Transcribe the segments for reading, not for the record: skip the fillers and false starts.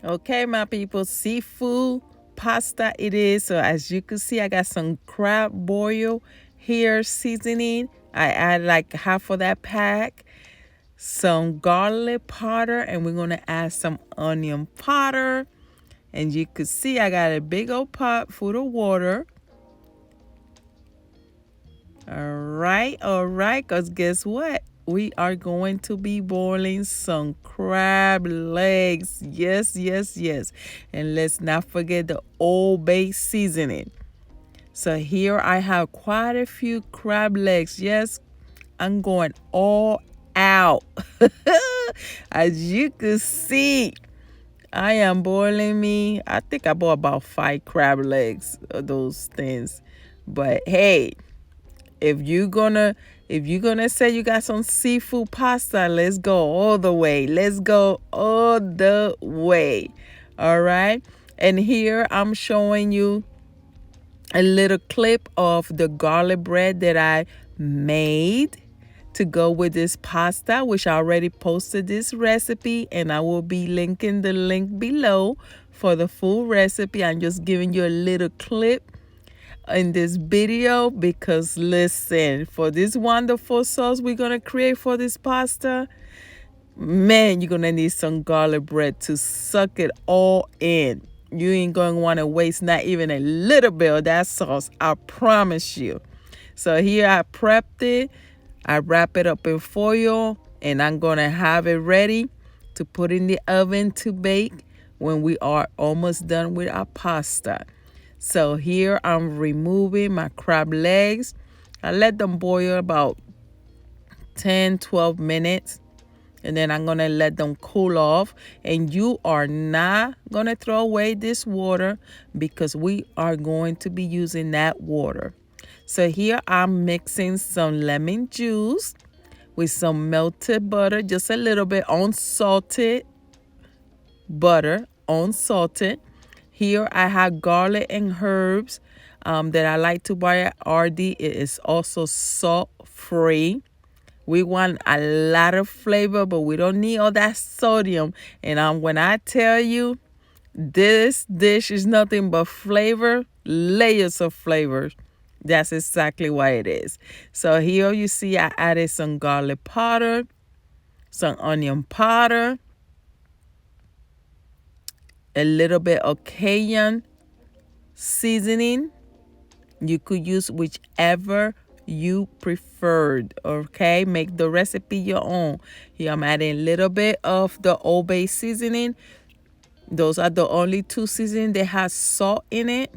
Okay, my people, seafood pasta it is. So as you can see, I got some crab boil here seasoning. I add like half of that pack, some garlic powder, and we're gonna add some onion powder. And you can see I got a big old pot full of water. All right, because guess what? We are going to be boiling some crab legs. Yes, yes, yes. And let's not forget the Old Bay seasoning. So here I have quite a few crab legs. Yes, I'm going all out. As you can see, I am boiling me. I think I bought about 5 crab legs of those things. But hey, if you're gonna say you got some seafood pasta, let's go all the way. Let's go all the way. All right. And here I'm showing you a little clip of the garlic bread that I made to go with this pasta, which I already posted this recipe, and I will be linking the link below for the full recipe. I'm just giving you a little clip in this video because listen, for this wonderful sauce we're gonna create for this pasta, man, you're gonna need some garlic bread to suck it all in. You ain't gonna want to waste not even a little bit of that sauce, I promise you. So here I prepped it. I wrap it up in foil and I'm gonna have it ready to put in the oven to bake when we are almost done with our pasta. So here I'm removing my crab legs. I let them boil about 10-12 minutes, and then I'm going to let them cool off. And you are not going to throw away this water because we are going to be using that water. So here I'm mixing some lemon juice with some melted butter, just a little bit unsalted butter, unsalted. Here I have garlic and herbs that I like to buy at RD. It is also salt free. We want a lot of flavor, but we don't need all that sodium. And when I tell you this dish is nothing but flavor, layers of flavor, that's exactly what it is. So here you see I added some garlic powder, some onion powder, a little bit of Cajun seasoning. You could use whichever you preferred, okay? Make the recipe your own. Here I'm adding a little bit of the Old Bay seasoning. Those are the only 2 seasonings that has salt in it.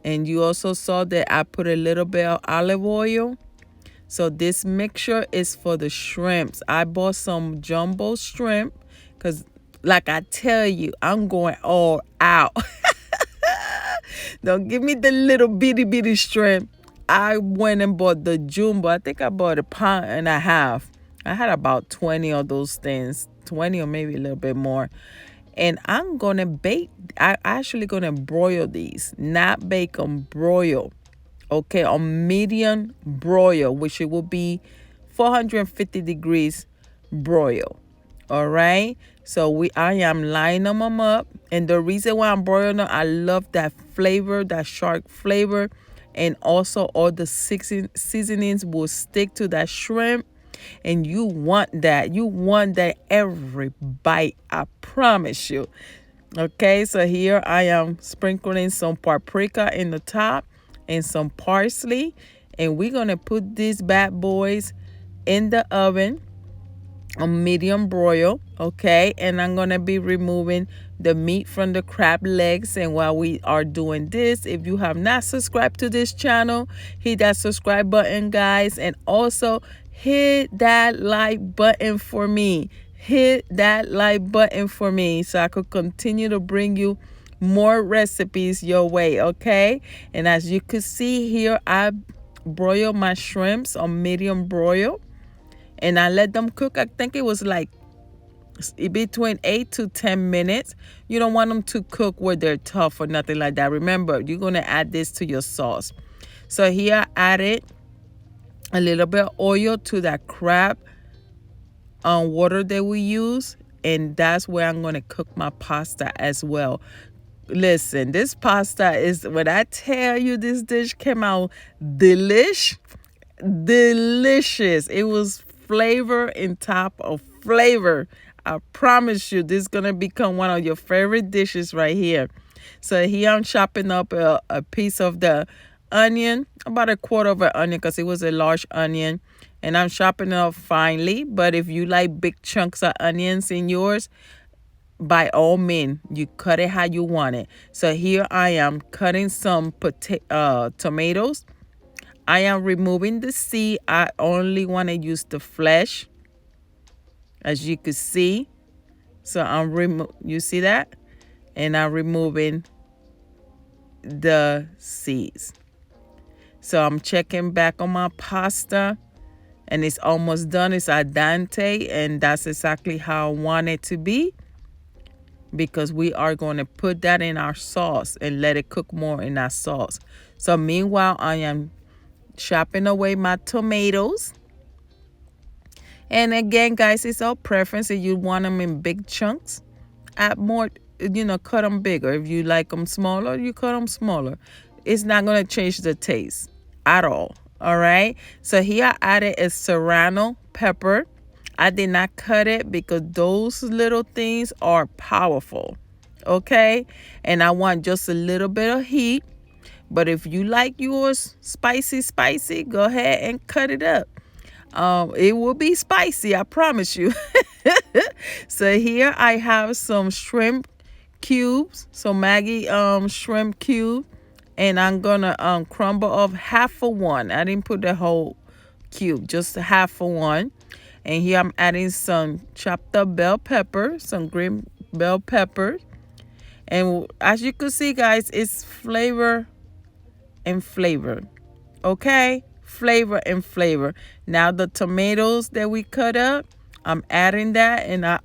And you also saw that I put a little bit of olive oil. So this mixture is for the shrimps. I bought some jumbo shrimp because, like I tell you, I'm going all out. Don't give me the little bitty shrimp. I went and bought the jumbo. I think I bought 1.5 pounds. I had about 20 of those things, 20 or maybe a little bit more. And I'm going to bake. I'm actually going to broil these, not bake them, broil. Okay, on medium broil, which it will be 450 degrees broil. All right, so I am lining them up, and the reason why I'm broiling them, I love that flavor, that sharp flavor, and also all the seasonings will stick to that shrimp, and you want that. You want that every bite, I promise you. Okay, so here I am sprinkling some paprika in the top and some parsley, and we're gonna put these bad boys in the oven on medium broil. Okay, and I'm gonna be removing the meat from the crab legs. And while we are doing this, if you have not subscribed to this channel, hit that subscribe button, guys, and also hit that like button for me. Hit that like button for me so I could continue to bring you more recipes your way. Okay, and as you can see here, I broil my shrimps on medium broil, and I let them cook. I think it was like between 8 to 10 minutes. You don't want them to cook where they're tough or nothing like that. Remember, you're going to add this to your sauce. So here I added a little bit of oil to that crab water that we use. and that's where I'm going to cook my pasta as well. Listen, this pasta is, when I tell you this dish came out delicious. It was flavor in top of flavor. I promise you, this is going to become one of your favorite dishes right here. So here I'm chopping up a piece of the onion, about a quarter of an onion because it was a large onion. And I'm chopping it up finely. But if you like big chunks of onions in yours, by all means, you cut it how you want it. So here I am cutting some tomatoes. I am removing the seed. I only want to use the flesh, as you could see. So you see that? And I'm removing the seeds. So I'm checking back on my pasta, and it's almost done. It's al dente, and that's exactly how I want it to be, because we are going to put that in our sauce and let it cook more in our sauce. So meanwhile, I am chopping away my tomatoes. And again, guys, it's all preference. If you want them in big chunks, add more, cut them bigger. If you like them smaller, you cut them smaller. It's not going to change the taste at all. All right. So here I added a serrano pepper. I did not cut it because those little things are powerful. Okay. And I want just a little bit of heat. But if you like yours spicy, go ahead and cut it up. It will be spicy, I promise you. So here I have some shrimp cubes, some Maggie shrimp cube, and I'm gonna crumble up half of one. I didn't put the whole cube, just half of one. And here I'm adding some chopped up bell pepper, some green bell pepper. And as you can see, guys, it's flavor and flavor. Okay? Flavor and flavor. Now the tomatoes that we cut up, I'm adding that. And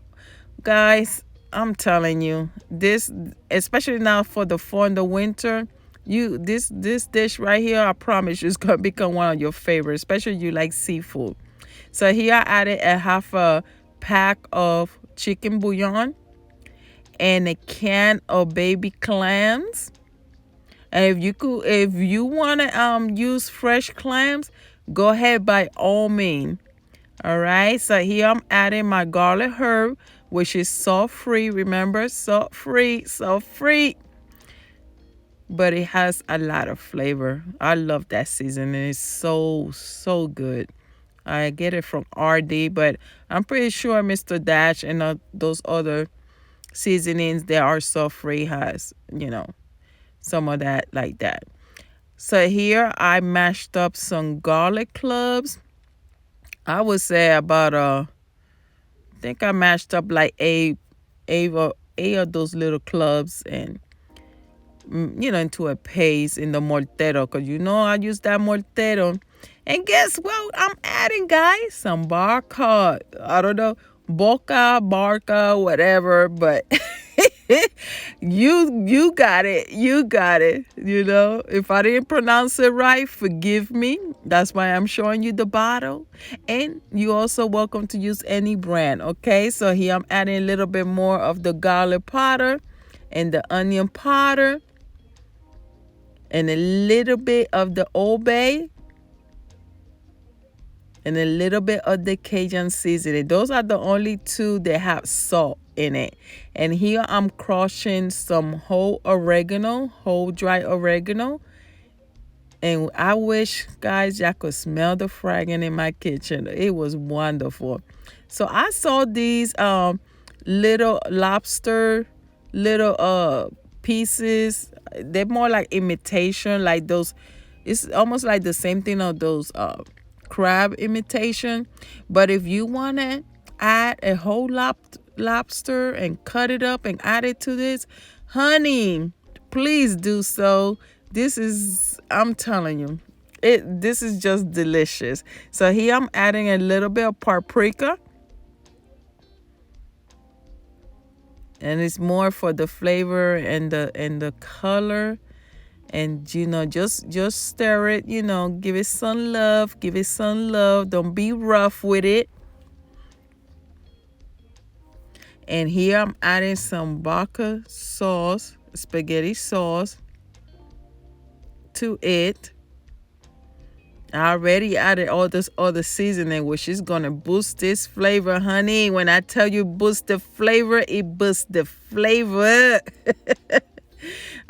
guys, I'm telling you, this, especially now for the fall and the winter, this dish right here, I promise you, is gonna become one of your favorites, especially if you like seafood. So here I added a half a pack of chicken bouillon and a can of baby clams. And if you want to use fresh clams, go ahead by all means. All right. So here I'm adding my garlic herb, which is salt free. Remember, salt free. But it has a lot of flavor. I love that seasoning. It's so good. I get it from RD, but I'm pretty sure Mr. Dash and those other seasonings that are salt free has, some of that like that. So here I mashed up some garlic cloves. I would say about I think I mashed up like eight of those little cloves, and into a paste in the mortero, because I use that mortero. And guess what I'm adding, guys? Some barca. I don't know, vodka, barca, whatever, but you got it. If I didn't pronounce it right, forgive me. That's why I'm showing you the bottle. And you also welcome to use any brand. Okay, so here I'm adding a little bit more of the garlic powder and the onion powder and a little bit of the Old Bay and a little bit of the Cajun seasoning. Those are the only two that have salt in it. And here I'm crushing some whole dry oregano. And I wish, guys, y'all could smell the fragrance in my kitchen. It was wonderful. So I saw these little lobster, pieces. They're more like imitation, like those. It's almost like the same thing of those crab imitation. But if you want to add a whole lobster and cut it up and add it to this, honey, please do so. I'm telling you, this is just delicious. So here I'm adding a little bit of paprika, and it's more for the flavor and the color. And just stir it, give it some love. Don't be rough with it. And here I'm adding some vodka sauce, spaghetti sauce to it. I already added all this other seasoning, which is gonna boost this flavor, honey. When I tell you boost the flavor, it boosts the flavor.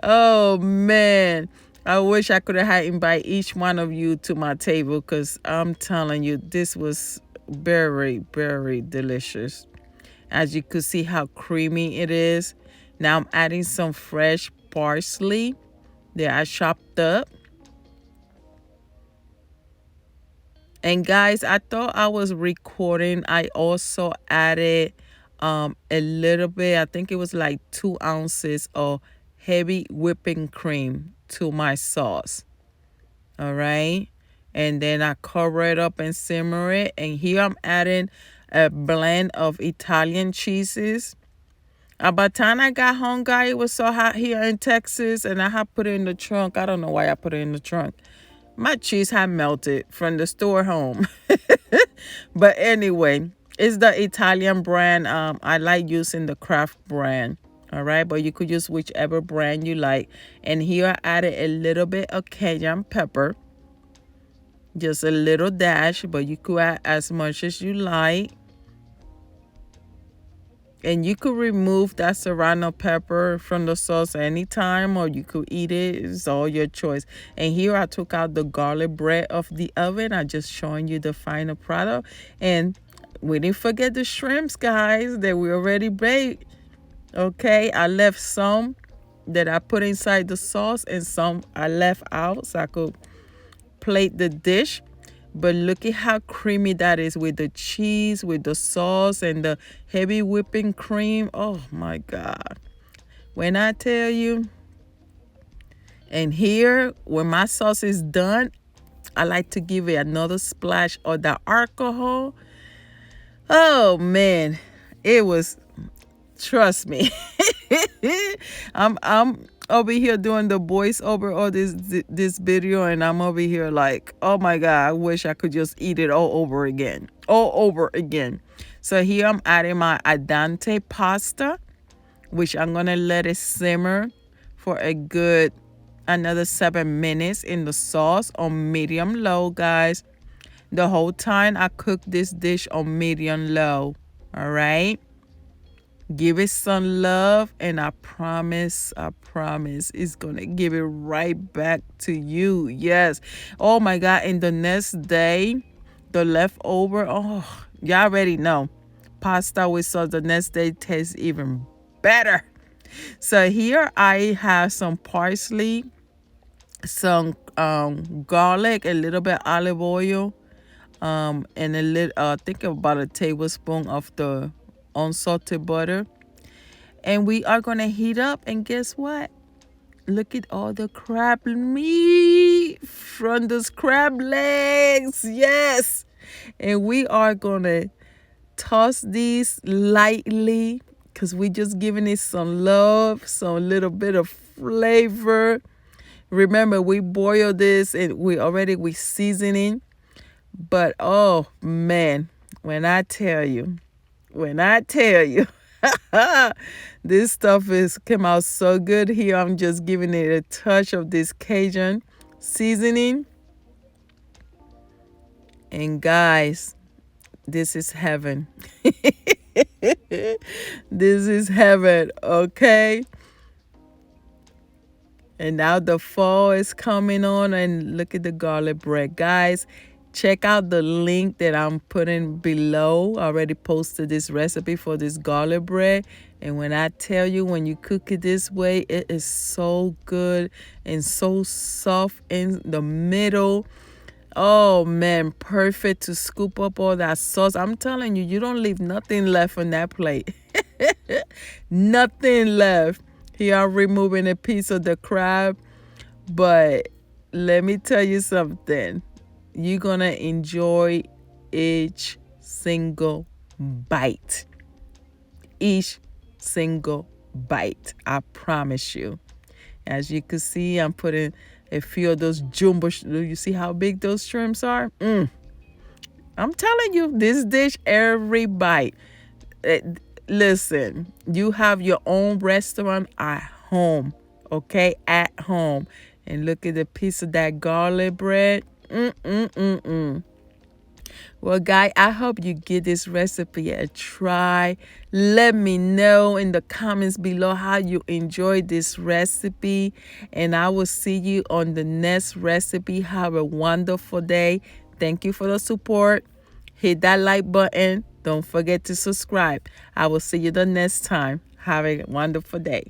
Oh man, I wish I could have had invite each one of you to my table, because I'm telling you, this was very, very delicious. As you could see how creamy it is. Now I'm adding some fresh parsley that I chopped up. And guys, I thought I was recording. I also added a little bit, I think it was like 2 ounces of heavy whipping cream to my sauce. All right. And then I cover it up and simmer it. And here I'm adding a blend of Italian cheeses. By the time I got home, guys, it was so hot here in Texas, and I had put it in the trunk. I don't know why I put it in the trunk. My cheese had melted from the store home. But anyway, it's the Italian brand. I like using the Kraft brand. All right, but you could use whichever brand you like. And here I added a little bit of cayenne pepper. Just a little dash, but you could add as much as you like. And you could remove that serrano pepper from the sauce anytime, or you could eat it. It's all your choice. And here I took out the garlic bread of the oven. I just showing you the final product. And we didn't forget the shrimps, guys, that we already baked. Okay, I left some that I put inside the sauce, and some I left out so I could plate the dish. But look at how creamy that is with the cheese, with the sauce, and the heavy whipping cream. Oh my God. When I tell you, and here, when my sauce is done, I like to give it another splash of the alcohol. Oh man, it was, trust me. I'm over here doing the voiceover of this video, and I'm over here like, oh my God, I wish I could just eat it all over again. So here I'm adding my al dente pasta, which I'm gonna let it simmer for a good another 7 minutes in the sauce on medium low, guys. The whole time I cook this dish on medium low. All right. Give it some love, and I promise, it's going to give it right back to you. Yes. Oh, my God. And the next day, the leftover, oh, y'all already know. Pasta with sauce the next day tastes even better. So here I have some parsley, some garlic, a little bit olive oil, and a little, I think about a tablespoon of the unsalted butter. And we are going to heat up, and guess what? Look at all the crab meat from those crab legs. Yes. And we are going to toss these lightly, because we just giving it some love, some little bit of flavor. Remember, we boil this and we seasoning. But oh man, when I tell you, this stuff came out so good. Here I'm just giving it a touch of this Cajun seasoning. And guys, this is heaven. This is heaven, okay? And now the fall is coming on, and look at the garlic bread. Guys, check out the link that I'm putting below. I already posted this recipe for this garlic bread. And when I tell you, when you cook it this way, it is so good and so soft in the middle. Oh man, perfect to scoop up all that sauce. I'm telling you, you don't leave nothing left on that plate. Nothing left. Here I'm removing a piece of the crab. But let me tell you something. You're going to enjoy each single bite. Each single bite. I promise you. As you can see, I'm putting a few of those jumbo. You see how big those shrimps are? I'm telling you, this dish, every bite. listen, you have your own restaurant at home, okay? At home. And look at the piece of that garlic bread. Mm-mm-mm-mm. Well, guys, I hope you give this recipe a try. Let me know in the comments below how you enjoyed this recipe. And I will see you on the next recipe. Have a wonderful day. Thank you for the support. Hit that like button. Don't forget to subscribe. I will see you the next time. Have a wonderful day.